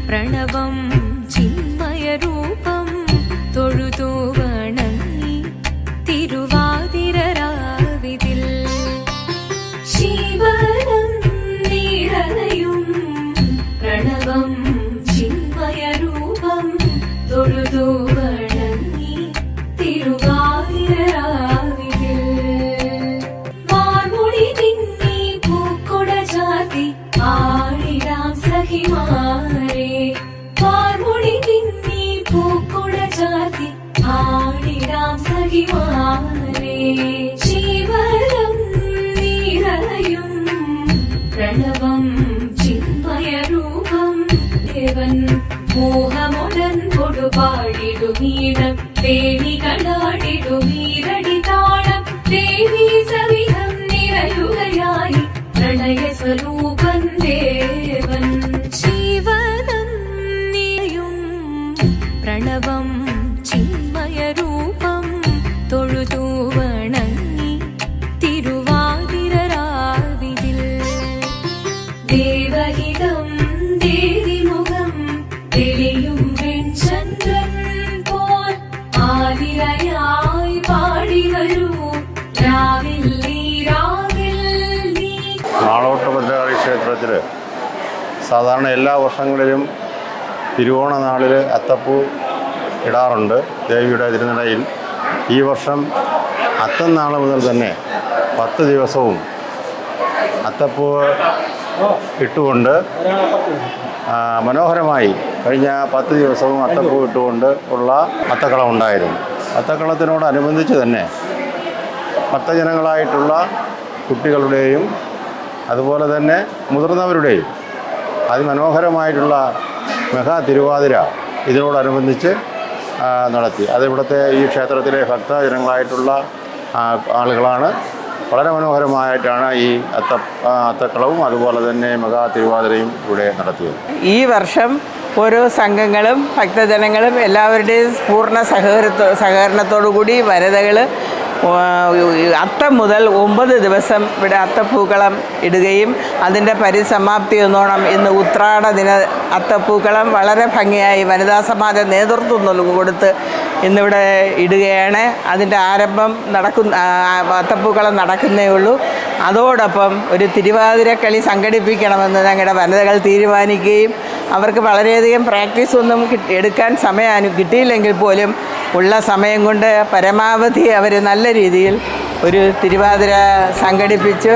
പ്രണവം ചിന്മയരൂപം തൊഴുതു വണങ്ങി തിരുവാതിരരാവിതിൽ ശിവനം നീരലയും പ്രണവം ചിന്മയരൂപം തൊഴുതു വണങ്ങി തിരുവാതിരരാവിതിൽ വാർമുടി പിന്നി പൂക്കൊട ചാർത്തി ആടിടാം സഖിമാരെ വാർമുടി പിന്നി പൂക്കൊട ചാർത്തി ആടിടാം സഖിമാരെ ശിവനം നീരലയും പ്രണവം ചിന്മയരൂപം ദേവൻ മോഹമുടൻ കൊടുപാടിടുമീടം പേണികളാടിടുമീരടി താളം ദേവി സവിധം നിറയുകയായി പ്രണയ സ്വരൂപൻ ദേവൻ ശിവനം നീയും പ്രണവം ചിന്മയരൂപം തൊഴുതു വണങ്ങി തിരുവാതിരരാവിതിൽ ദേവഹിതം ദേവിമുഖം തെളിയും വെൺചന്ദ്രൻ പോൽ ആതിരയായി പാടി വരൂ രാവിൽ നീ നാളോട്ട് ഭദ്രകാളി ക്ഷേത്രത്തിൽ സാധാരണ എല്ലാ വർഷങ്ങളിലും തിരുവോണ നാളിൽ അത്തപ്പൂ ഇടാറുണ്ട് ദേവിയുടെ തിരുനടയിൽ. ഈ വർഷം അത്തം നാൾ മുതൽ തന്നെ 10 ദിവസവും അത്തപ്പൂ ഇട്ടുകൊണ്ട് മനോഹരമായി കഴിഞ്ഞ 10 ദിവസവും അത്തപ്പൂ ഇട്ടുകൊണ്ട് ഉള്ള അത്തക്കളം ഉണ്ടായിരുന്നു. അത്തക്കളത്തിനോടനുബന്ധിച്ച് തന്നെ ഭക്തജനങ്ങളായിട്ടുള്ള കുട്ടികളുടെയും അതുപോലെ തന്നെ മുതിർന്നവരുടെയും അതിമനോഹരമായിട്ടുള്ള മെഗാ തിരുവാതിര ഇതിനോടനുബന്ധിച്ച് നടത്തി. അത് ഇവിടുത്തെ ഈ ക്ഷേത്രത്തിലെ ഭക്തജനങ്ങളായിട്ടുള്ള ആളുകളാണ്. വളരെ മനോഹരമായിട്ടാണ് ഈ അത്തക്കളവും അതുപോലെ തന്നെ മെഗാ തിരുവാതിരയും ഇവിടെ നടത്തിയത്. ഈ വർഷം ഓരോ സംഘങ്ങളും ഭക്തജനങ്ങളും എല്ലാവരുടെയും പൂർണ്ണ സഹകരണത്തോടു കൂടി വനിതകൾ അത്തം മുതൽ 9 ദിവസം ഇവിടെ അത്തപ്പൂക്കളം ഇടുകയും അതിൻ്റെ പരിസമാപ്തി എന്നോണം ഇന്ന് ഉത്രാട ദിന അത്തപ്പൂക്കളം വളരെ ഭംഗിയായി വനിതാ സമാജ നേതൃത്വം കൊടുത്ത് ഇന്നിവിടെ ഇടുകയാണ്. അതിൻ്റെ ആരംഭം അത്തപ്പൂക്കളം നടക്കുന്നേ ഉള്ളൂ. അതോടൊപ്പം ഒരു തിരുവാതിരക്കളി സംഘടിപ്പിക്കണമെന്ന് ഞങ്ങളുടെ വനിതകൾ തീരുമാനിക്കുകയും അവർക്ക് വളരെയധികം പ്രാക്ടീസ് ഒന്നും എടുക്കാൻ സമയം കിട്ടിയില്ലെങ്കിൽ പോലും ഉള്ള സമയം കൊണ്ട് പരമാവധി അവർ നല്ല രീതിയിൽ ഒരു തിരുവാതിര സംഘടിപ്പിച്ച്